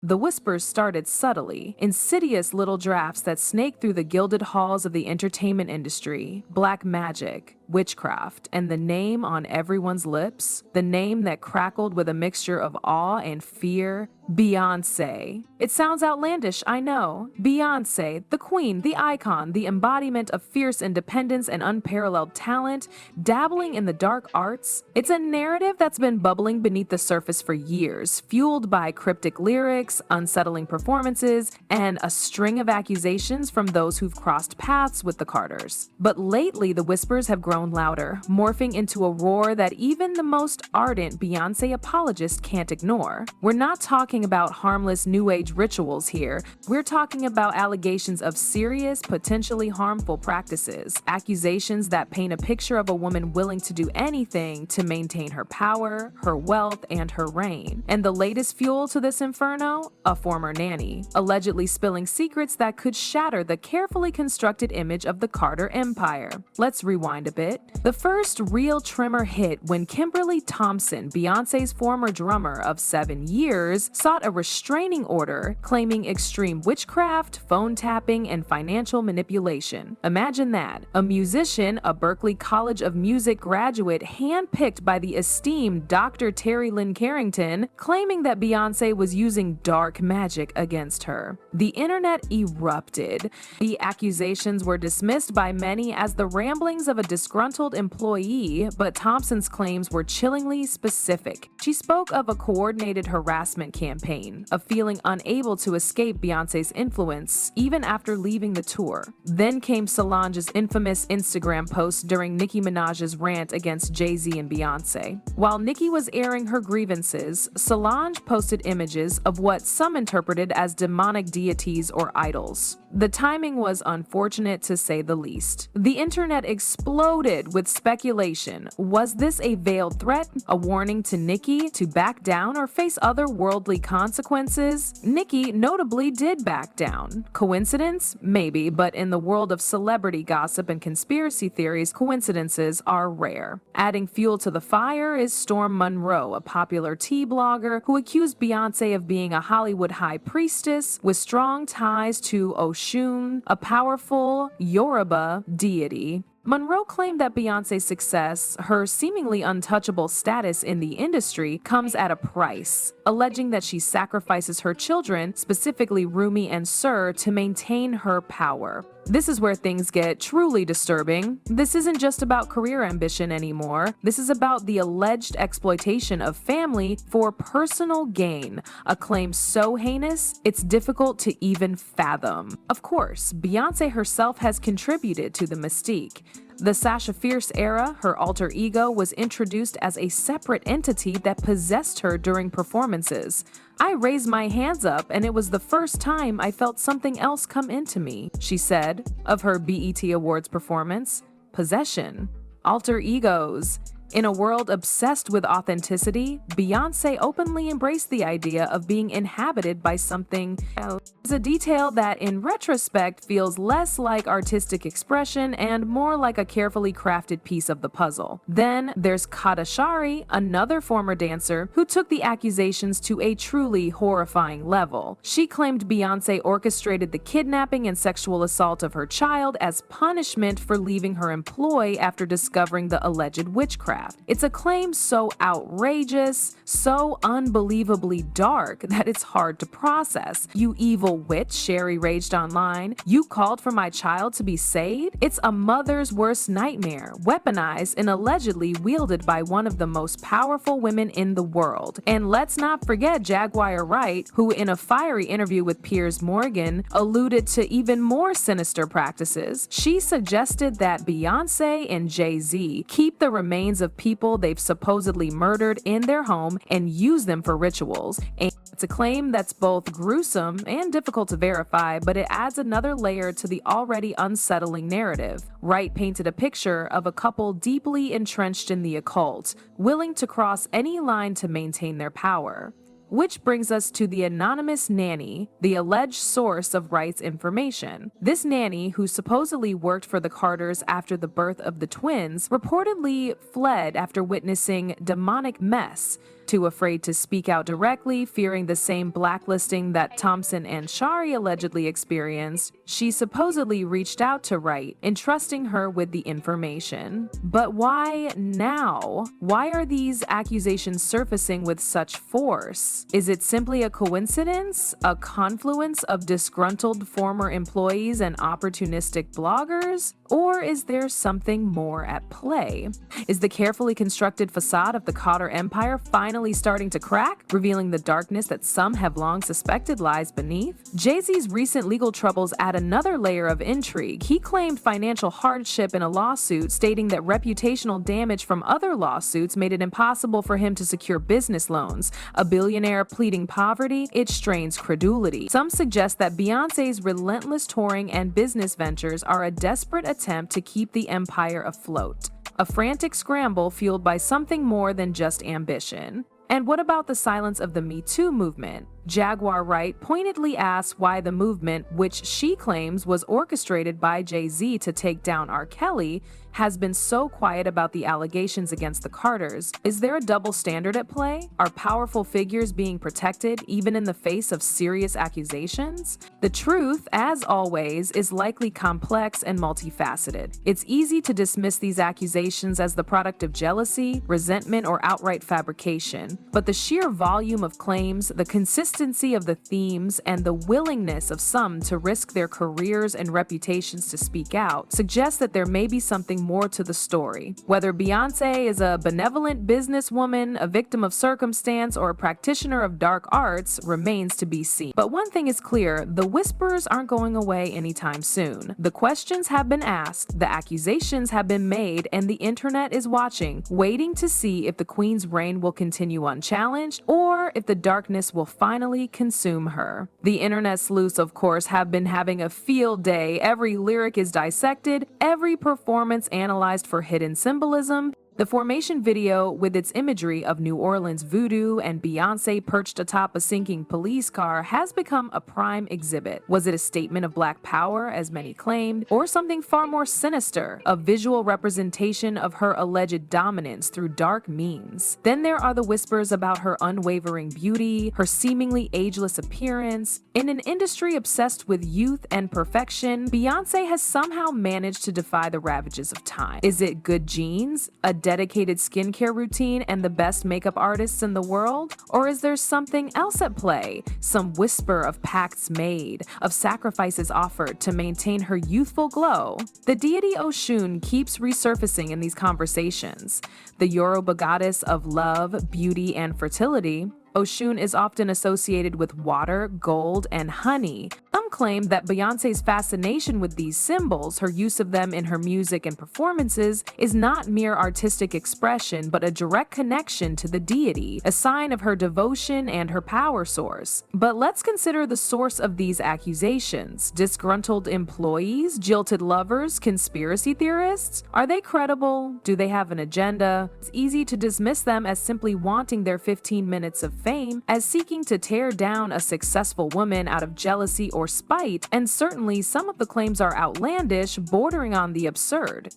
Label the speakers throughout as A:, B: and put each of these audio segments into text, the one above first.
A: The whispers started subtly, insidious little drafts that snaked through the gilded halls of the entertainment industry. Black magic, witchcraft, and the name on everyone's lips, the name that crackled with a mixture of awe and fear, Beyoncé. It sounds outlandish, I know. Beyoncé, the queen, the icon, the embodiment of fierce independence and unparalleled talent, dabbling in the dark arts. It's a narrative that's been bubbling beneath the surface for years, fueled by cryptic lyrics, unsettling performances, and a string of accusations from those who've crossed paths with the Carters. But lately, the whispers have grown louder, morphing into a roar that even the most ardent Beyoncé apologist can't ignore. We're not talking about harmless New Age rituals here. We're talking about allegations of serious, potentially harmful practices, accusations that paint a picture of a woman willing to do anything to maintain her power, her wealth, and her reign. And the latest fuel to this inferno? A former nanny, allegedly spilling secrets that could shatter the carefully constructed image of the Carter empire. Let's rewind a bit. The first real Tremor hit when Kimberly Thompson, Beyoncé's former drummer of 7 years, sought a restraining order claiming extreme witchcraft, phone tapping, and financial manipulation. Imagine that. A musician, a Berklee College of Music graduate handpicked by the esteemed Dr. Terry Lynn Carrington, claiming that Beyoncé was using dark magic against her. The internet erupted. The accusations were dismissed by many as the ramblings of a disgruntled employee, but Thompson's claims were chillingly specific. She spoke of a coordinated harassment campaign, of feeling unable to escape Beyoncé's influence even after leaving the tour. Then came Solange's infamous Instagram post during Nicki Minaj's rant against Jay-Z and Beyoncé. While Nicki was airing her grievances, Solange posted images of what some interpreted as demonic deities or idols. The timing was unfortunate to say the least. The internet exploded with speculation. Was this a veiled threat, a warning to Nicki to back down or face other worldly consequences? Nicki notably did back down. Coincidence? Maybe, but in the world of celebrity gossip and conspiracy theories, coincidences are rare. Adding fuel to the fire is Storm Monroe, a popular tea blogger who accused Beyoncé of being a Hollywood high priestess with strong ties to Oshun, a powerful Yoruba deity. Monroe claimed that Beyoncé's success, her seemingly untouchable status in the industry, comes at a price, alleging that she sacrifices her children, specifically Rumi and Sir, to maintain her power. This is where things get truly disturbing. This isn't just about career ambition anymore. This is about the alleged exploitation of family for personal gain, a claim so heinous, it's difficult to even fathom. Of course, Beyoncé herself has contributed to the mystique. The Sasha Fierce era, her alter ego, was introduced as a separate entity that possessed her during performances. I raised my hands up and it was the first time I felt something else come into me, she said of her BET Awards performance. Possession. Alter egos. In a world obsessed with authenticity, Beyoncé openly embraced the idea of being inhabited by something else. It's a detail that, in retrospect, feels less like artistic expression and more like a carefully crafted piece of the puzzle. Then there's Kata Shari, another former dancer, who took the accusations to a truly horrifying level. She claimed Beyoncé orchestrated the kidnapping and sexual assault of her child as punishment for leaving her employ after discovering the alleged witchcraft. It's a claim so outrageous, so unbelievably dark that it's hard to process. You evil witch, Sherry raged online. You called for my child to be saved? It's a mother's worst nightmare, weaponized and allegedly wielded by one of the most powerful women in the world. And let's not forget Jaguar Wright, who in a fiery interview with Piers Morgan alluded to even more sinister practices. She suggested that Beyoncé and Jay-Z keep the remains of people they've supposedly murdered in their home and use them for rituals. And it's a claim that's both gruesome and difficult to verify, but it adds another layer to the already unsettling narrative. Wright painted a picture of a couple deeply entrenched in the occult, willing to cross any line to maintain their power. Which brings us to the anonymous nanny, the alleged source of Wright's information. This nanny, who supposedly worked for the Carters after the birth of the twins, reportedly fled after witnessing demonic mess. Too afraid to speak out directly, fearing the same blacklisting that Thompson and Shari allegedly experienced, she supposedly reached out to Wright, entrusting her with the information. But why now? Why are these accusations surfacing with such force? Is it simply a coincidence? A confluence of disgruntled former employees and opportunistic bloggers? Or is there something more at play? Is the carefully constructed facade of the Cotter Empire finally starting to crack, revealing the darkness that some have long suspected lies beneath? Jay-Z's recent legal troubles add another layer of intrigue. He claimed financial hardship in a lawsuit, stating that reputational damage from other lawsuits made it impossible for him to secure business loans. A billionaire pleading poverty, it strains credulity. Some suggest that Beyoncé's relentless touring and business ventures are a desperate attempt to keep the empire afloat. A frantic scramble fueled by something more than just ambition. And what about the silence of the Me Too movement? Jaguar Wright pointedly asks why the movement, which she claims was orchestrated by Jay-Z to take down R. Kelly, has been so quiet about the allegations against the Carters. Is there a double standard at play? Are powerful figures being protected even in the face of serious accusations? The truth, as always, is likely complex and multifaceted. It's easy to dismiss these accusations as the product of jealousy, resentment, or outright fabrication. But the sheer volume of claims, the consistency of the themes, and the willingness of some to risk their careers and reputations to speak out suggest that there may be something more to the story. Whether Beyoncé is a benevolent businesswoman, a victim of circumstance, or a practitioner of dark arts remains to be seen. But one thing is clear, the whispers aren't going away anytime soon. The questions have been asked, the accusations have been made, and the internet is watching, waiting to see if the Queen's reign will continue unchallenged or if the darkness will finally consume her. The internet sleuths, of course, have been having a field day. Every lyric is dissected, every performance analyzed for hidden symbolism. The Formation video, with its imagery of New Orleans voodoo and Beyoncé perched atop a sinking police car, has become a prime exhibit. Was it a statement of Black power, as many claimed, or something far more sinister, a visual representation of her alleged dominance through dark means? Then there are the whispers about her unwavering beauty, her seemingly ageless appearance. In an industry obsessed with youth and perfection, Beyoncé has somehow managed to defy the ravages of time. Is it good genes, a dedicated skincare routine, and the best makeup artists in the world? Or is there something else at play? Some whisper of pacts made, of sacrifices offered to maintain her youthful glow? The deity Oshun keeps resurfacing in these conversations. The Yoruba goddess of love, beauty, and fertility, Oshun is often associated with water, gold, and honey. Some claim that Beyoncé's fascination with these symbols, her use of them in her music and performances, is not mere artistic expression but a direct connection to the deity, a sign of her devotion and her power source. But let's consider the source of these accusations. Disgruntled employees, jilted lovers, conspiracy theorists? Are they credible? Do they have an agenda? It's easy to dismiss them as simply wanting their 15 minutes of fame, as seeking to tear down a successful woman out of jealousy or spite, and certainly some of the claims are outlandish, bordering on the absurd.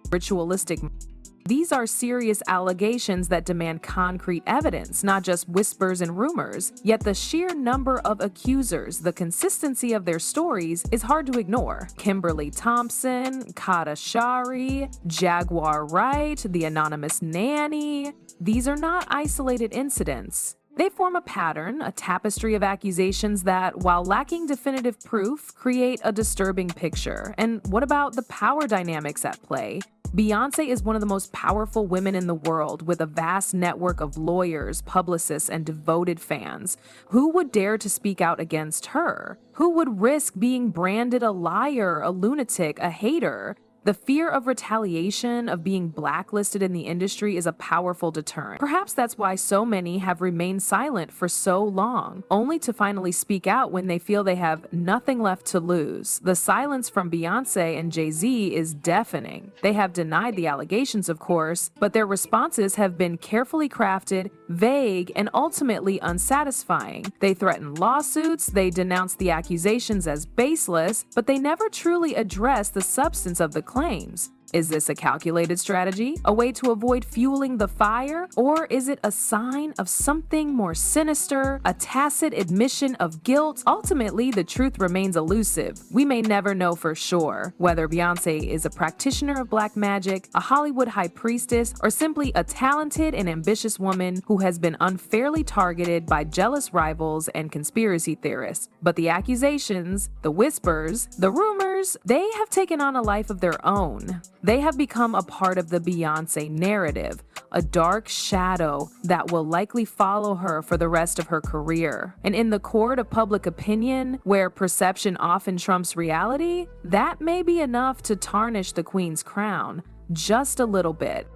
A: Ritualistic. These are serious allegations that demand concrete evidence, not just whispers and rumors. Yet the sheer number of accusers, the consistency of their stories, is hard to ignore. Kimberly Thompson, Kata Shari, Jaguar Wright, the anonymous Nanny. These are not isolated incidents. They form a pattern, a tapestry of accusations that, while lacking definitive proof, create a disturbing picture. And what about the power dynamics at play? Beyoncé is one of the most powerful women in the world, with a vast network of lawyers, publicists, and devoted fans. Who would dare to speak out against her? Who would risk being branded a liar, a lunatic, a hater? The fear of retaliation, of being blacklisted in the industry, is a powerful deterrent. Perhaps that's why so many have remained silent for so long, only to finally speak out when they feel they have nothing left to lose. The silence from Beyoncé and Jay-Z is deafening. They have denied the allegations, of course, but their responses have been carefully crafted, vague, and ultimately unsatisfying. They threaten lawsuits, they denounce the accusations as baseless, but they never truly address the substance of the claims. Is this a calculated strategy, a way to avoid fueling the fire, or is it a sign of something more sinister, a tacit admission of guilt? Ultimately, the truth remains elusive. We may never know for sure whether Beyonce is a practitioner of black magic, a Hollywood high priestess, or simply a talented and ambitious woman who has been unfairly targeted by jealous rivals and conspiracy theorists. But the accusations, the whispers, the rumors, they have taken on a life of their own. They have become a part of the Beyonce narrative, a dark shadow that will likely follow her for the rest of her career. And in the court of public opinion, where perception often trumps reality, that may be enough to tarnish the queen's crown just a little bit.